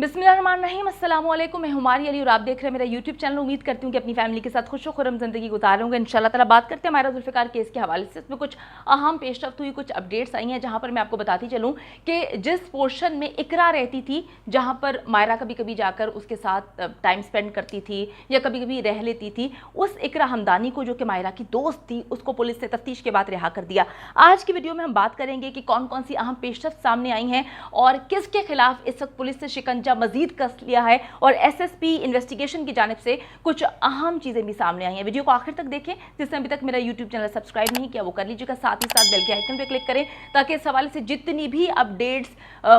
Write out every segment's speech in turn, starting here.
बिस्मिल्लाहिर्रहमानिर्रहीम, अस्सलाम वालेकुम। मैं हुमारी अली और आप देख रहे हैं मेरा यूट्यूब चैनल। उम्मीद करती हूँ कि अपनी फैमिली के साथ खुश व खुर्रम ज़िंदगी गुजार रहे होंगे। इंशाल्लाह ताला बात करते हैं मायरा जुल्फ़िकार केस के हवाले से। इसमें कुछ अहम पेशरफ्त हुई, कुछ अपडेट्स आई हैं, जहाँ पर मैं आपको बताती चलूँ कि जिस पोर्शन में इकरा रहती थी, जहाँ पर मायरा कभी कभी जाकर उसके साथ टाइम स्पेंड करती थी या कभी कभी रह लेती थी, उस इकरा हमदानी को, जो कि मायरा की दोस्त थी, उसको पुलिस ने तफ्तीश के बाद रिहा कर दिया। आज की वीडियो में हम बात करेंगे कि कौन कौन सी अहम पेशरफ्त सामने आई हैं और किसके खिलाफ इस वक्त पुलिस ने शिकंजा मजीद कस लिया है, और एसएसपी इन्वेस्टिगेशन की जानिब से कुछ अहम चीजें भी सामने आई हैं। वीडियो को आखिर तक देखें। जिसने अभी तक मेरा यूट्यूब चैनल सब्सक्राइब नहीं किया वो कर लीजिएगा, साथ ही साथ बेल के आइकन पे क्लिक करें ताकि इस हवाले से जितनी भी अपडेट्स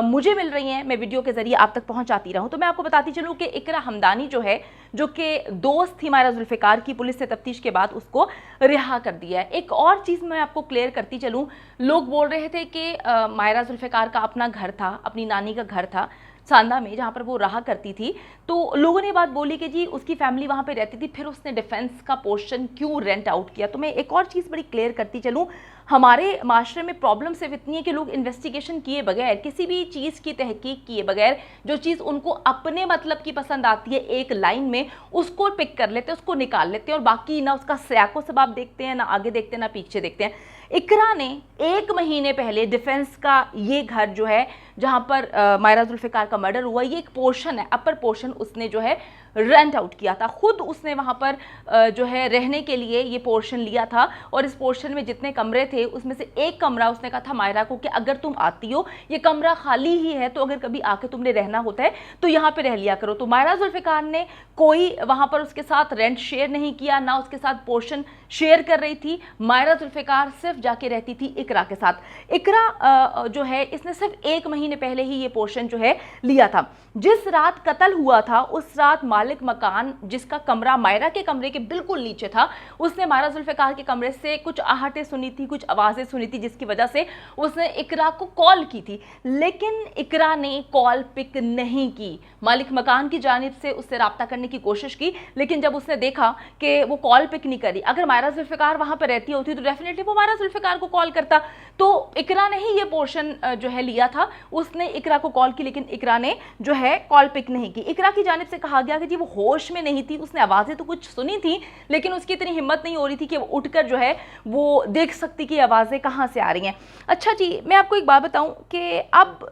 मुझे मिल रही हैं मैं वीडियो के जरिए आप तक पहुंचाती रहूं। तो मैं आपको बताती चलूं कि इकरा हमदानी जो है, जो कि दोस्त थी मायरा जुल्फ़िकार की, पुलिस ने तफ्तीश के बाद उसको रिहा कर दिया है। एक और चीज़ मैं आपको क्लियर करती चलूँ, लोग बोल रहे थे कि मायरा जुल्फ़िकार का अपना घर था, अपनी नानी का घर था सांदा में, जहाँ पर वो रहा करती थी। तो लोगों ने बात बोली कि जी उसकी फैमिली वहाँ पे रहती थी, फिर उसने डिफेंस का पोर्शन क्यों रेंट आउट किया। तो मैं एक और चीज़ बड़ी क्लियर करती चलूँ, हमारे माशरे में प्रॉब्लम सिर्फ इतनी है कि लोग इन्वेस्टिगेशन किए बगैर, किसी भी चीज़ की तहकीक किए बगैर, जो चीज़ उनको अपने मतलब की पसंद आती है एक लाइन में, उसको पिक कर लेते हैं, उसको निकाल लेते हैं और बाकी ना उसका सयाको सबाब देखते हैं, ना आगे देखते हैं, ना पीछे देखते हैं। इकरा ने 1 महीने पहले डिफेंस का ये घर जो है जहाँ पर मायरा जुल्फ़िकार का मर्डर हुआ, ये एक पोर्शन है, अपर पोर्शन, उसने जो है रेंट आउट किया था। खुद उसने वहाँ पर जो है रहने के लिए ये पोर्शन लिया था, और इस पोर्शन में जितने कमरे थे उसमें से एक कमरा उसने कहा था मायरा को कि अगर तुम आती हो, ये कमरा खाली ही है, तो अगर कभी आके तुमने रहना होता है तो यहाँ पे रह लिया करो। तो मायरा जुल्फ़िकार ने कोई वहाँ पर उसके साथ रेंट शेयर नहीं किया, ना उसके साथ पोर्शन शेयर कर रही थी। मायरा जुल्फ़िकार सिर्फ जाके रहती थी इकरा के साथ। इकरा जो है इसने सिर्फ 1 महीने पहले ही ये पोर्शन जो है लिया था। जिस रात कत्ल हुआ था उस रात मालिक मकान, जिसका कमरा मायरा के कमरे के बिल्कुल नीचे था, उसने मायरा जुल्फ़िकार के कमरे से कुछ आहटें सुनी थी, कुछ आवाज़ें सुनी थी, जिसकी वजह से उसने इकरा को कॉल की थी, लेकिन इकरा ने कॉल पिक नहीं की। मालिक मकान की जानिब से उससे रब्ता करने की कोशिश की, लेकिन जब उसने देखा कि वो कॉल पिक नहीं करी, अगर मायरा जुल्फ़िकार वहाँ पर रहती होती तो डेफिनेटली वो मायरा जुल्फ़िकार को कॉल करता। तो इकरा ने ही ये पोर्शन जो है लिया था, उसने इकरा को कॉल की, लेकिन इकरा ने जो है कॉल पिक नहीं की। इकरा की जानिब से कहा गया कि जी वो होश में नहीं थी, उसने आवाज़ें तो कुछ सुनी थी, लेकिन उसकी इतनी हिम्मत नहीं हो रही थी कि वो उठकर जो है वो देख सकती कि आवाज़ें कहाँ से आ रही हैं। अच्छा जी, मैं आपको एक बात बताऊं कि अब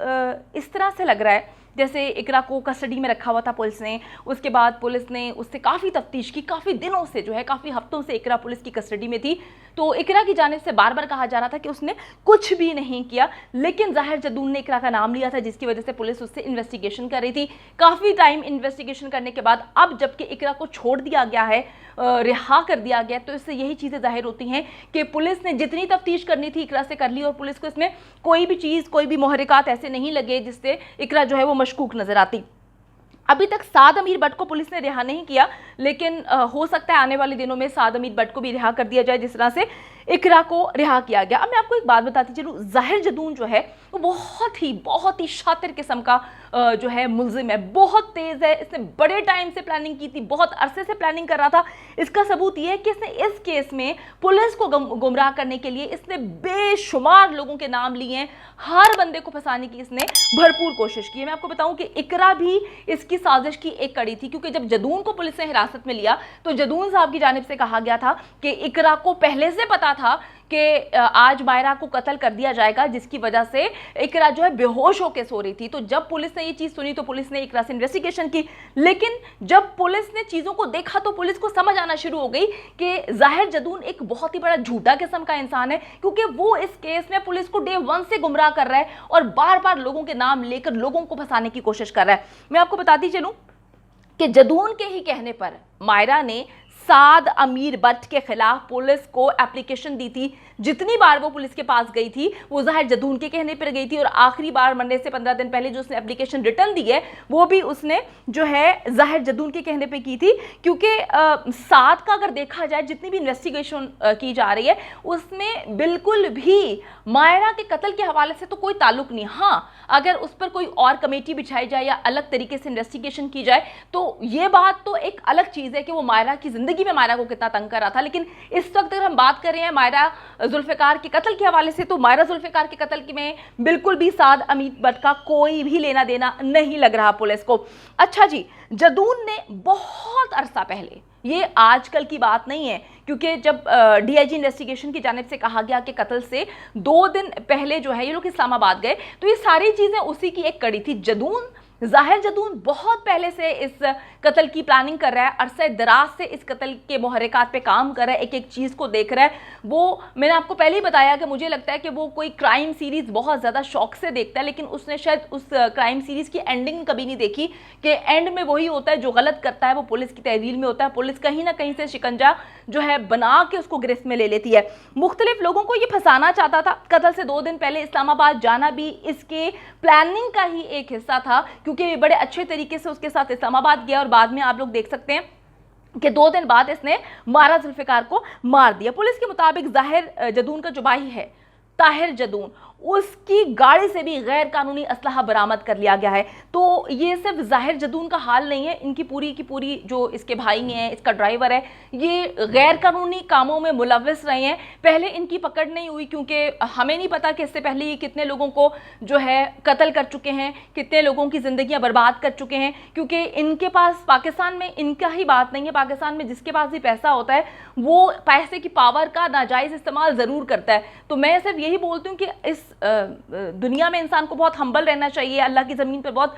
इस तरह से लग रहा है जैसे इकरा को कस्टडी में रखा हुआ था पुलिस ने, उसके बाद पुलिस ने उससे काफ़ी तफ्तीश की, काफ़ी दिनों से जो है, काफ़ी हफ्तों से इकरा पुलिस की कस्टडी में थी। तो इकरा की जानिब से बार बार कहा जा रहा था कि उसने कुछ भी नहीं किया, लेकिन ज़ाहिर जदून ने इकरा का नाम लिया था, जिसकी वजह से पुलिस उससे इन्वेस्टिगेशन कर रही थी। काफ़ी टाइम इन्वेस्टिगेशन करने के बाद अब जबकि इकरा को छोड़ दिया गया है, रिहा कर दिया गया, तो इससे यही चीज़ें जाहिर होती हैं कि पुलिस ने जितनी तफ्तीश करनी थी इकरा से कर ली, और पुलिस को इसमें कोई भी चीज़, कोई भी मुहर्रिकात ऐसे नहीं लगे जिससे इकरा जो है वो मशकूक नजर आती। अभी तक साद अमीर भट्ट को पुलिस ने रिहा नहीं किया, लेकिन हो सकता है आने वाले दिनों में साद अमीर भट्ट को भी रिहा कर दिया जाए, जिस तरह से इकरा को रिहा किया गया। अब मैं आपको एक बात बताती चलूँ, ज़ाहिर जदून जो है वो बहुत ही शातिर किस्म का जो है मुल्जिम है, बहुत तेज़ है। इसने बड़े टाइम से प्लानिंग की थी, बहुत अरसे से प्लानिंग कर रहा था। इसका सबूत ये है कि इसने इस केस में पुलिस को गुमराह करने के लिए इसने बेशुमार लोगों के नाम लिए हैं, हर बंदे को फंसाने की इसने भरपूर कोशिश की है। मैं आपको बताऊं कि इकरा भी इसकी साजिश की एक कड़ी थी, क्योंकि जब जदून को पुलिस ने हिरासत में लिया तो जदून साहब की जानिब से कहा गया था कि इकरा को पहले से पता था कि आज मायरा को कत्ल कर दिया जाएगा, जिसकी वजह से इकरा जो है बेहोश होकर सो रही थी। तो जब पुलिस ने ये चीज़ सुनी तो पुलिस ने इकरा से इन्वेस्टिगेशन की, लेकिन जब पुलिस ने चीज़ों को देखा तो पुलिस को समझ आना शुरू हो गई कि ज़ाहिर जदून एक बहुत ही बड़ा झूठा किस्म का इंसान है, क्योंकि वो इस केस में पुलिस को डे 1 से गुमराह कर रहा है और बार बार लोगों के नाम लेकर लोगों को फंसाने की कोशिश कर रहा है। मैं आपको बताती चलूँ कि जदून के ही कहने पर मायरा ने साद अमीर भट्ट के खिलाफ पुलिस को एप्लीकेशन दी थी। जितनी बार वो पुलिस के पास गई थी वो ज़ाहिर जदून के कहने पर गई थी, और आखिरी बार मरने से 15 दिन पहले जो उसने एप्लीकेशन रिटर्न दी है वो भी उसने जो है ज़ाहिर जदून के कहने पे की थी। क्योंकि साद का अगर देखा जाए, जितनी भी इन्वेस्टिगेशन की जा रही है उसमें बिल्कुल भी मायरा के कत्ल के हवाले से तो कोई ताल्लुक नहीं। हाँ, अगर उस पर कोई और कमेटी बिछाई जाए या अलग तरीके से इन्वेस्टिगेशन की जाए तो ये बात तो एक अलग चीज़ है कि वो मायरा की ज़िंदगी में मायरा को कितना तंग कर रहा था। लेकिन इस वक्त अगर हम बात कर रहे हैं मायरा जुल्फ़िकार के कत्ल के हवाले से, तो मायरा जुल्फ़िकार के कत्ल की में बिल्कुल भी साद अमीर भट्ट का कोई भी लेना देना नहीं लग रहा पुलिस को। अच्छा जी, जदून ने बहुत अरसा पहले, ये आजकल की बात नहीं है, क्योंकि जब डीआईजी इन्वेस्टिगेशन की जानिब से कहा गया कि कत्ल से 2 दिन पहले जो है ये लोग इस्लामाबाद गए, तो ये सारी चीज़ें उसी की एक कड़ी थी। ज़ाहिर जदून बहुत पहले से इस कत्ल की प्लानिंग कर रहा है, अरसे दराज से इस कत्ल के मुहर्रिकात पे काम कर रहा है, एक एक चीज़ को देख रहा है। वो मैंने आपको पहले ही बताया कि मुझे लगता है कि वो कोई क्राइम सीरीज़ बहुत ज़्यादा शौक से देखता है, लेकिन उसने शायद उस क्राइम सीरीज़ की एंडिंग कभी नहीं देखी कि एंड में वही होता है जो गलत करता है वो पुलिस की तहवील में होता है। पुलिस कहीं ना कहीं से शिकंजा जो है बना के उसको गिरफ्त में ले लेती है। मुख्तलिफ लोगों को ये फंसाना चाहता था। कत्ल से 2 दिन पहले इस्लामाबाद जाना भी इसके प्लानिंग का ही एक हिस्सा था, क्योंकि बड़े अच्छे तरीके से उसके साथ इस्लामाबाद गया और बाद में आप लोग देख सकते हैं कि 2 दिन बाद इसने मायरा जुल्फ़िकार को मार दिया। पुलिस के मुताबिक ज़ाहिर जदून का जो भाई है ताहिर जदून, उसकी गाड़ी से भी गैर कानूनी असलहा बरामद कर लिया गया है। तो ये सिर्फ ज़ाहिर जदून का हाल नहीं है, इनकी पूरी की पूरी जो इसके भाई हैं, इसका ड्राइवर है, ये गैर कानूनी कामों में मुलव्वस रहे हैं। पहले इनकी पकड़ नहीं हुई क्योंकि हमें नहीं पता कि इससे पहले ये कितने लोगों को जो है कत्ल कर चुके हैं, कितने लोगों की ज़िंदगियां बर्बाद कर चुके हैं, क्योंकि इनके पास पाकिस्तान में इनका ही बात नहीं है, पाकिस्तान में जिसके पास भी पैसा होता है वो पैसे की पावर का नाजायज़ इस्तेमाल ज़रूर करता है। तो मैं सिर्फ यही बोलती हूँ कि इस दुनिया में इंसान को बहुत हम्बल रहना चाहिए, अल्लाह की ज़मीन पर बहुत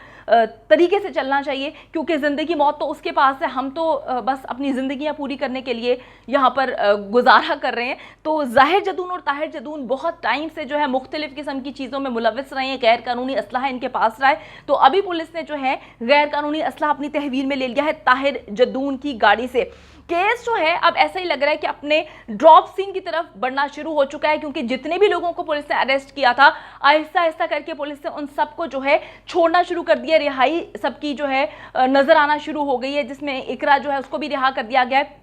तरीके से चलना चाहिए, क्योंकि ज़िंदगी मौत तो उसके पास है, हम तो बस अपनी ज़िंदगियाँ पूरी करने के लिए यहाँ पर गुजारा कर रहे हैं। तो ज़ाहिर जदून और ताहिर जदून बहुत टाइम से जो है मुख्तलिफ़ किस्म की चीज़ों में मुलव्वस रहे हैं, गैर कानूनी असलहा इनके पास रहा है। तो अभी पुलिस ने जो है गैर कानूनी असलहा अपनी तहवील में ले लिया है ताहिर जदून की गाड़ी से। केस जो है अब ऐसा ही लग रहा है कि अपने ड्रॉप सीन की तरफ बढ़ना शुरू हो चुका है, क्योंकि जितने भी लोगों को पुलिस ने अरेस्ट किया था आहिस्ता आहिस्ता करके पुलिस ने उन सबको जो है छोड़ना शुरू कर दिया। रिहाई सबकी जो है नजर आना शुरू हो गई है, जिसमें इकरा जो है उसको भी रिहा कर दिया गया है।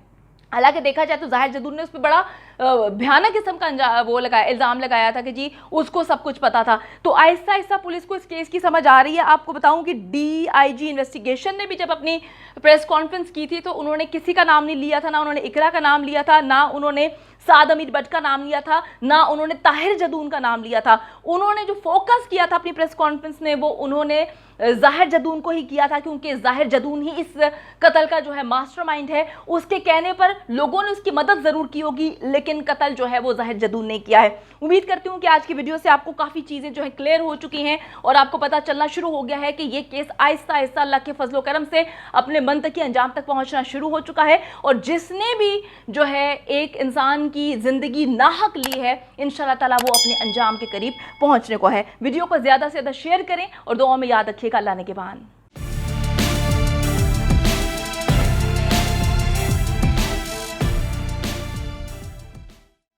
हालांकि देखा जाए तो ज़ाहिर जदून ने उस पर बड़ा भयानक किस्म का वो लगाया, इल्ज़ाम लगाया था कि जी उसको सब कुछ पता था। तो आहिस्ता आहिस्ता पुलिस को इस केस की समझ आ रही है। आपको बताऊं कि डीआईजी इन्वेस्टिगेशन ने भी जब अपनी प्रेस कॉन्फ्रेंस की थी तो उन्होंने किसी का नाम नहीं लिया था, ना उन्होंने इकरा का नाम लिया था, ना उन्होंने साद अमीर भट्ट का नाम लिया था, ना उन्होंने ताहिर जदून का नाम लिया था। उन्होंने जो फोकस किया था अपनी प्रेस कॉन्फ्रेंस में वो उन्होंने ज़ाहिर जदून को ही किया था, क्योंकि ज़ाहिर जदून ही इस कत्ल का जो है मास्टरमाइंड है। उसके कहने पर लोगों ने उसकी मदद ज़रूर की होगी, लेकिन कत्ल जो है वो ज़ाहिर जदून ने किया है। उम्मीद करती हूँ कि आज की वीडियो से आपको काफ़ी चीज़ें जो है क्लियर हो चुकी हैं और आपको पता चलना शुरू हो गया है कि ये केस आहिस्ता आहिस्ता अल्लाह के फजलो करम से अपने मंतकी अंजाम तक पहुँचना शुरू हो चुका है। और जिसने भी जो है एक इंसान की ज़िंदगी नाहक ली है, इंशाअल्लाह ताला वो अपने अंजाम के करीब पहुँचने को है। वीडियो को ज़्यादा से ज़्यादा शेयर करें और दुआ में याद रखिएगा। अल्लाह ने के बान।